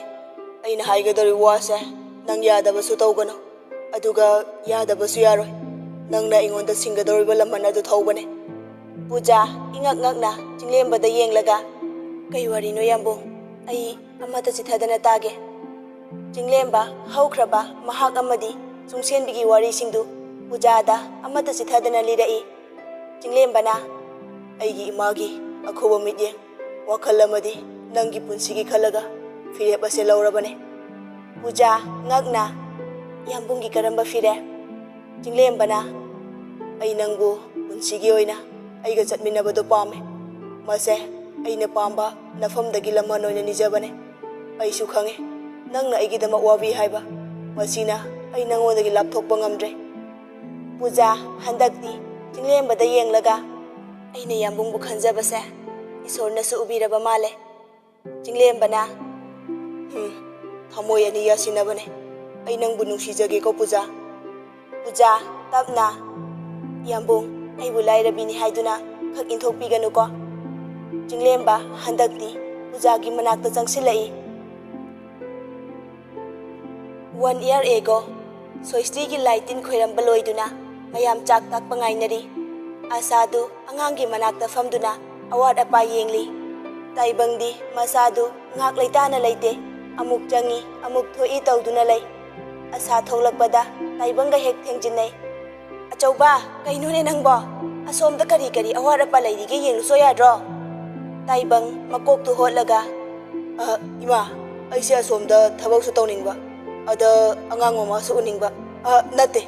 S1: aina haigadori wase nang yadabasu tawgano aduga yadabasu yaroi nangna ingonda singadoriba lamman adu thawbane. Puja ingak ngakna Chinglemba da yenglaga kai wari no yambu ai amata chithadana tage. Chinglemba haukraba mahak amadi chungsenbigi wari singdu Puja da amata chithadana lirai. Chinglembana aigi imagi akhoba mitye wakhal amadi nangi punsigi khalaga firep ase laurabane. Puja ngakna yambungi karamba fire. Chinglembana ai nangbu punsigi oina aiga chatminabado pame mase aina pamba nafamdagi laman oina nijabane. Aisu khange nangna aigidama wabi haiba masina ai nangodagi lapthokpa ngamdre. Puja handakti Chinglemba da yenglaga aina yambungbu khanjabase isorna su ubiraba male. Chinglembana thamoi ani yasinabane ai nangbu nungsijage ko Puja. Puja tapna yambung aibu lairabini haiduna khak inthokpiganu ko. Chinglemba handakti Puja gi manakta changsilai. 1 year ago Soisti gi laitin khoiramba loiduna mayam chak tak pangainari. Asadu angangi manakta famduna awat apa yengli. Taibangdi masadu ngak leitana leite amuk changi amuk thoi tawduna lei. Asa tholakpada taibanga hek thengjinai. Achauba kainone nangbo asomda kari kari awat apa leirige yenglu soyadro. Taibang makok tu hotlaga ima aise asomda thabak su tawningba ada angang mama su uningba nate.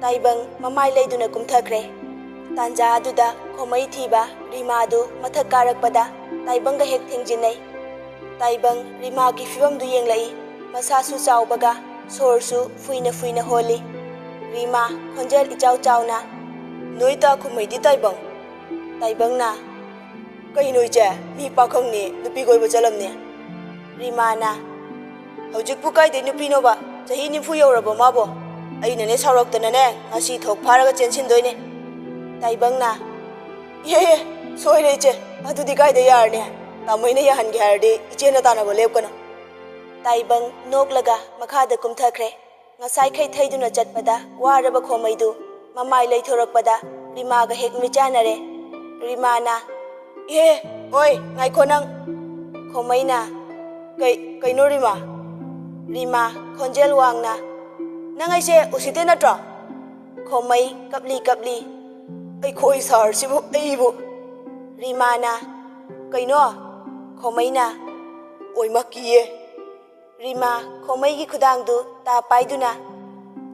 S1: Taibang mamai leiduna kumthakre. Tanja aduda khomai thiba Rima du mathak karakpada taibanga hek thengjinai. Taibang Rima gi fibam du yenglai masa su chawbaga sor su fuina holi. Rima khonjel ichau chawna noita khomai di taibang. Taibang na kai noije mi pakhang ni nupi goiba chalamne. Rima na hojik pu kai de nupi no ba chahi ni fu yoraba mabo aina ne sauraktana ne ngasi thok pharaga chensindoine. Taibang na ye soire che adudi kai de yarne tamoina yahan ge harde ichena tanaba lepkana. Taibang noklaga makhada kumthakre. Ngasai khai thaiduna chatpada waraba khomaidu mamai leithorakpada Rima ga hek michanare. Rima na oi ngaikho nang. Khomai na kai no Rima. Rima khonjel wangna nang aise usite natro. Khomai kapli ai khoi sar sibu aibu. Rima na kaino ꯈꯣꯃꯩꯅ ꯑꯣꯏꯃ ꯀꯤꯌꯦ ꯔꯤꯃꯥ ꯈꯣꯃꯩꯒꯤ ꯈꯨꯗꯥꯡꯗꯨ ꯇꯥ ꯄꯥꯏꯗꯨꯅ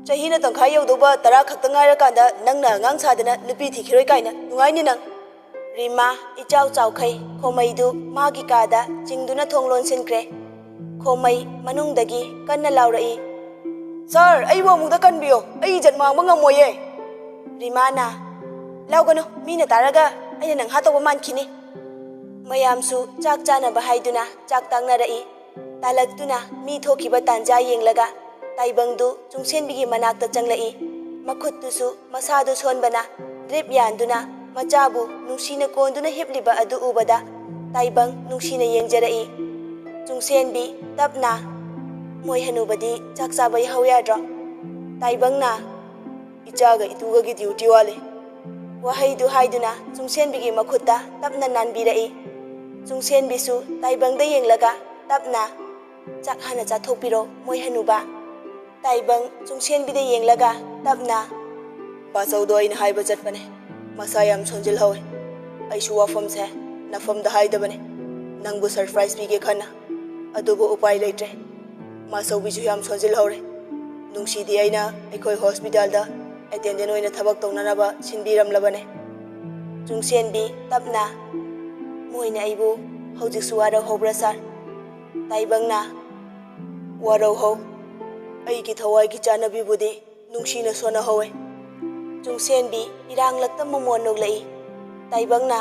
S1: ꯆꯍꯤꯅ ꯇꯪꯈꯥꯏ ꯌꯧꯗꯧꯕ 10 ꯈꯛꯇ ꯉꯥꯏꯔꯀꯥꯟꯗ ꯅꯪꯅ ꯑꯉꯥꯡ ꯁꯥꯗꯅ ꯅꯨꯄꯤ ꯊꯤꯈꯤꯔꯣꯏ ꯀꯥꯏꯅ ꯅꯨꯡꯉꯥꯏꯅꯤ ꯅꯪ ꯔꯤꯃꯥ ꯏꯆꯥꯎ ꯆꯥꯎꯈꯩ ꯈꯣꯃꯩꯗꯨ ꯃꯥꯒꯤ ꯀꯥꯗ ꯆꯤꯡꯗꯨꯅ ꯊꯣꯡ ꯂꯣꯟꯁꯤꯟꯈ꯭ꯔꯦ ꯈꯣꯃꯩ ꯃꯅꯨꯡꯗꯒꯤ ꯀꯟꯅ ꯂꯥꯎꯔꯛꯏ ꯁꯥꯔ ꯑꯩꯕꯨ ꯑꯃꯨꯛꯇ ꯀꯟꯕꯤꯌꯣ ꯑꯩ ꯏꯖꯠ ꯃꯥꯡꯕ ꯉꯝꯃꯣꯏꯌꯦ ꯔꯤꯃꯥꯅ ꯂꯥꯎꯒꯅꯨ ꯃꯤꯅ ꯇꯥꯔꯒ ꯑꯩꯅ ꯅꯪ ꯍꯥꯠꯇꯧꯕ ꯃꯥꯟꯈꯤꯅꯤ ꯃꯌꯥꯝꯁꯨ ꯆꯥꯛ ꯆꯥꯅꯕ ꯍꯥꯏꯗꯨꯅ ꯆꯥꯛ ꯇꯥꯡꯅꯔꯛꯏ ꯇꯥꯂꯛꯇꯨꯅ ꯃꯤ ꯊꯣꯛꯈꯤꯕ ꯇꯥꯟꯖꯥ ꯌꯦꯡꯂꯒ ꯇꯥꯏꯕꯪꯗꯨ ꯆꯨꯡꯁꯦꯟꯕꯤꯒꯤ ꯃꯅꯥꯛꯇ ꯆꯪꯂꯛꯏ ꯃꯈꯨꯠꯇꯨꯁꯨ ꯃꯁꯥꯗꯨ ꯁꯣꯟꯕꯅ ꯗ꯭ꯔꯤꯞ ꯌꯥꯟꯗꯨꯅ ꯃꯆꯥꯕꯨ ꯅꯨꯡꯁꯤꯅ ꯀꯣꯟꯗꯨꯅ ꯍꯤꯞꯂꯤꯕ ꯑꯗꯨ ꯎꯕꯗ ꯇꯥꯏꯕꯪ ꯅꯨꯡꯁꯤꯅ ꯌꯦꯡꯖꯔꯛꯏ ꯆꯨꯡꯁꯦꯟꯕꯤ ꯇꯞꯅ ꯃꯣꯏ ꯍꯅꯨꯕꯗꯤ ꯆꯥꯛ ꯆꯥꯕ ꯌꯥꯍꯧ ꯌꯥꯗ꯭ꯔꯣ ꯇꯥꯏꯕꯪꯅ ꯏꯆꯥꯒ ꯏꯇꯨꯒꯒꯤ ꯗ꯭ꯌꯨꯇꯤ ꯋꯥꯠꯂꯤ ꯋꯥꯍꯩꯗꯨ ꯍꯥꯏꯗꯨꯅ ꯆꯨꯡꯁꯦꯟꯕꯤꯒꯤ ꯃꯈꯨꯠꯇ ꯇꯞꯅ ꯅꯥꯟꯕꯤꯔꯛꯏ ꯆꯨꯡꯁꯦꯟꯕꯤꯁꯨ ꯇꯥꯏꯕꯪꯗ ꯌꯦꯡꯂꯒ ꯇꯞꯅ ꯆꯥꯛ ꯍꯥꯟꯅ ꯆꯥꯊꯣꯛꯄꯤꯔꯣ ꯃꯣꯏ ꯍꯅꯨꯕ ꯇꯥꯏꯕꯪ ꯆꯨꯡꯁꯦꯟꯕꯤꯗ ꯌꯦꯡꯂꯒ ꯇꯞꯅ ꯕꯥꯆꯧꯗꯣ ꯑꯩꯅ ꯍꯥꯏꯕ ꯆꯠꯄꯅꯦ ꯃꯁꯥ ꯌꯥꯝ ꯁꯣꯟꯖꯤꯜꯍꯧꯋꯦ ꯑꯩꯁꯨ ꯋꯥꯐꯝꯁꯦ ꯅꯐꯝꯗ ꯍꯥꯏꯗꯕꯅꯦ ꯅꯪꯕꯨ ꯁꯔꯄ꯭ꯔꯥꯏꯖ ꯄꯤꯒꯦ ꯈꯟꯅ ꯑꯗꯨꯕꯨ ꯎꯄꯥꯏ ꯂꯩꯇ꯭ꯔꯦ ꯃꯥꯆꯧꯕꯤꯁꯨ ꯌꯥꯝ ꯁꯣꯟꯖꯤꯜꯍꯧꯔꯦ ꯅꯨꯡꯁꯤꯗꯤ ꯑꯩꯅ ꯑꯩꯈꯣꯏ ꯍꯣꯁꯄꯤꯇꯥꯜꯗ ꯑꯦꯇꯦꯟꯗꯦꯟ ꯑꯣꯏꯅ ꯊꯕꯛ ꯇꯧꯅꯅꯕ ꯁꯤꯟꯕꯤꯔꯝꯂꯕꯅꯦ ꯆꯨꯡꯁꯦꯟꯕꯤ ꯇꯞꯅ ꯃꯣꯏꯅ ꯑꯩꯕꯨ ꯍꯧꯖꯤꯛꯁꯨ ꯋꯥꯔꯧꯍꯧꯕ꯭ꯔꯥ ꯁꯥꯔ ꯇꯥꯏꯕꯪꯅ ꯋꯥꯔꯧꯍꯧ ꯑꯩꯒꯤ ꯊꯋꯥꯏꯒꯤ ꯆꯥꯅꯕꯤꯕꯨꯗꯤ ꯅꯨꯡꯁꯤꯅ ꯁꯣꯟꯅꯍꯧꯋꯦ ꯆꯨꯡꯁꯦꯟꯕꯤ ꯏꯔꯥꯡꯂꯛꯇ ꯃꯃꯣꯟ ꯅꯣꯛꯂꯛꯏ ꯇꯥꯏꯕꯪꯅ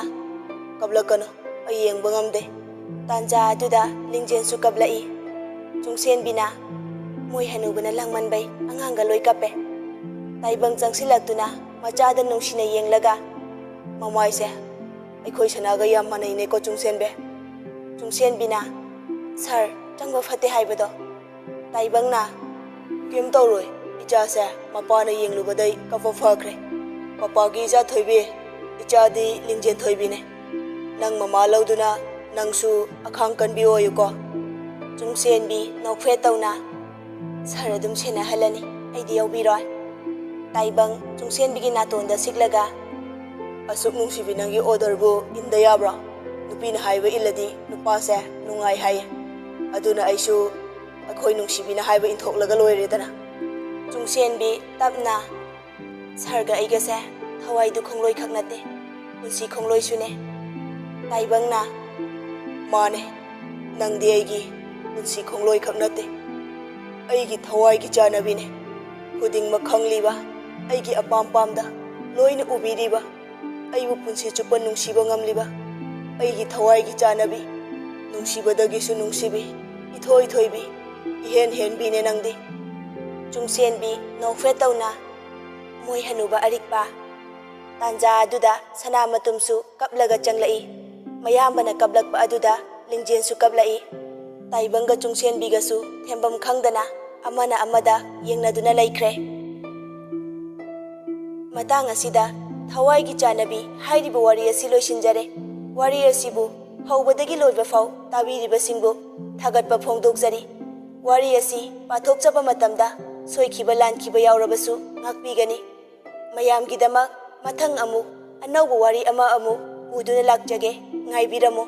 S1: ꯀꯞꯂꯛꯀꯅꯨ ꯑꯩ ꯌꯦꯡꯕ ꯉꯝꯗꯦ ꯇꯥꯟꯖꯥ ꯑꯗꯨꯗ ꯂꯤꯡꯖꯦꯟꯁꯨ ꯀꯞꯂꯛꯏ ꯆꯨꯡꯁꯦꯟꯕꯤꯅ ꯃꯣꯏ ꯍꯅꯨꯕꯅ ꯂꯥꯡꯃꯟꯕꯩ ꯑꯉꯥꯡꯒ ꯂꯣꯏ ꯀꯞꯄꯦ ꯇꯥꯏꯕꯪ ꯆꯪꯁꯤꯜꯂꯛꯇꯨꯅ ꯃꯆꯥꯗ ꯅꯨꯡꯁꯤꯅ ꯌꯦꯡꯂꯒ ꯃꯃꯥꯏꯁꯦ ꯑꯩꯈꯣꯏ ꯁꯅꯥꯒ ꯌꯥꯝ ꯃꯥꯟꯅꯩꯅꯦꯀꯣ ꯆꯨꯡꯁꯦꯟꯕꯤ ꯆꯨꯡꯁꯦꯟꯕꯤꯅ ꯁꯥꯔ ꯆꯪꯕ ꯐꯠꯇꯦ ꯍꯥꯏꯕꯗꯣ ꯇꯥꯏꯕꯪꯅ ꯀꯩꯝ ꯇꯧꯔꯣꯏ ꯏꯆꯥꯁꯦ ꯃꯄꯥꯅ ꯌꯦꯡꯂꯨꯕꯗꯩ ꯀꯞꯄ ꯐꯈ꯭ꯔꯦ ꯄꯄꯥꯒꯤ ꯏꯆꯥ ꯊꯣꯏꯕꯤ ꯏꯆꯥꯗꯤ ꯂꯤꯡꯖꯦꯟ ꯊꯣꯏꯕꯤꯅꯦ ꯅꯪ ꯃꯃꯥ ꯂꯧꯗꯨꯅ ꯅꯪꯁꯨ ꯑꯈꯥꯡ ꯀꯟꯕꯤ ꯑꯣꯏꯌꯨꯀꯣ ꯆꯨꯡꯁꯦꯟꯕꯤ ꯅꯣꯛꯐꯦꯠ ꯇꯧꯅ ꯁꯥꯔ ꯑꯗꯨꯝ ꯁꯦꯟꯅꯍꯜꯂꯅꯤ ꯑꯩꯗꯤ ꯌꯥꯎꯕꯤꯔꯣꯏ ꯇꯥꯏꯕꯪ ꯆꯨꯡꯁꯦꯟꯕꯤꯒꯤ ꯅꯥꯇꯣꯟꯗ ꯁꯤꯛꯂꯒ ꯑꯁꯨꯛ ꯅꯨꯡꯁꯤꯕꯤ ꯅꯪꯒꯤ ꯑꯣꯔꯗꯔꯕꯨ ꯏꯟꯗ ꯌꯥꯕ꯭ꯔꯣ ꯅꯨꯄꯤꯅ ꯍꯥꯏꯕ ꯏꯜꯂꯗꯤ ꯅꯨꯄꯥꯁꯦ ꯅꯨꯡꯉꯥꯏ ꯍꯥꯏꯌꯦ ꯑꯗꯨꯅ ꯑꯩꯁꯨ ꯑꯩꯈꯣꯏ ꯅꯨꯡꯁꯤꯕꯤꯅ ꯍꯥꯏꯕ ꯏꯟꯊꯣꯛꯂꯒ ꯂꯣꯏꯔꯦꯗꯅ ꯆꯨꯡꯁꯦꯟꯕꯤ ꯇꯞꯅ ꯁꯥꯔꯒ ꯑꯩꯒꯁꯦ ꯊꯋꯥꯏꯗꯨ ꯈꯣꯡꯂꯣꯏ ꯈꯛ ꯅꯠꯇꯦ ꯄꯨꯟꯁꯤ ꯈꯣꯡꯂꯣꯏꯁꯨꯅꯦ ꯇꯥꯏꯕꯪꯅ ꯃꯥꯅꯦ ꯅꯪꯗꯤ ꯑꯩꯒꯤ ꯄꯨꯟꯁꯤ ꯈꯣꯡꯂꯣꯏ ꯈꯛ ꯅꯠꯇꯦ ꯑꯩꯒꯤ ꯊꯋꯥꯏꯒꯤ ꯆꯥꯅꯕꯤꯅꯦ ꯈꯨꯗꯤꯡꯃꯛ ꯈꯪꯂꯤꯕ ꯑꯩꯒꯤ ꯑꯄꯥꯝ ꯄꯥꯝꯗ ꯂꯣꯏꯅ ꯎꯕꯤꯔꯤꯕ ꯑꯩꯕꯨ ꯄꯨꯟꯁꯤ ꯆꯨꯞꯄ ꯅꯨꯡꯁꯤꯕ ꯉꯝꯂꯤꯕ ꯑꯩꯒꯤ ꯊꯋꯥꯏꯒꯤ ꯆꯥꯅꯕꯤ ꯅꯨꯡꯁꯤꯕꯗꯒꯤꯁꯨ ꯅꯨꯡꯁꯤꯕꯤ ꯏꯊꯣꯏ ꯊꯣꯏꯕꯤ इहेन हेन बीने नंगदी चुंगसेन बी नौफेट तौना मोय हनुबा अरिकपा तांजा अदुदा सना मतुमसु कपलगा चंगलई मयामबना कपलकपा अदुदा लिंगजेनसु कपलई ताइबंगा चुंगसेन बीगसु थेंबम खंगदना अमना अमदा येंगनदुना लैख्रे मतंग असिदा थवाईगी चानबी हाइरिबा वारी असि लोइसिनजरे वारी असिबु हौबदगी लोइबा फाउ ताबिरिबसिंगबु थागतपा फोंदोकजरी वारी असी पाथोकचबा मतमदा सोइखिबा लानखिबा यावरबसु ngakpigani mayamgidama mathang amu anauba wari ama amu uduna lakjage ngaibiramo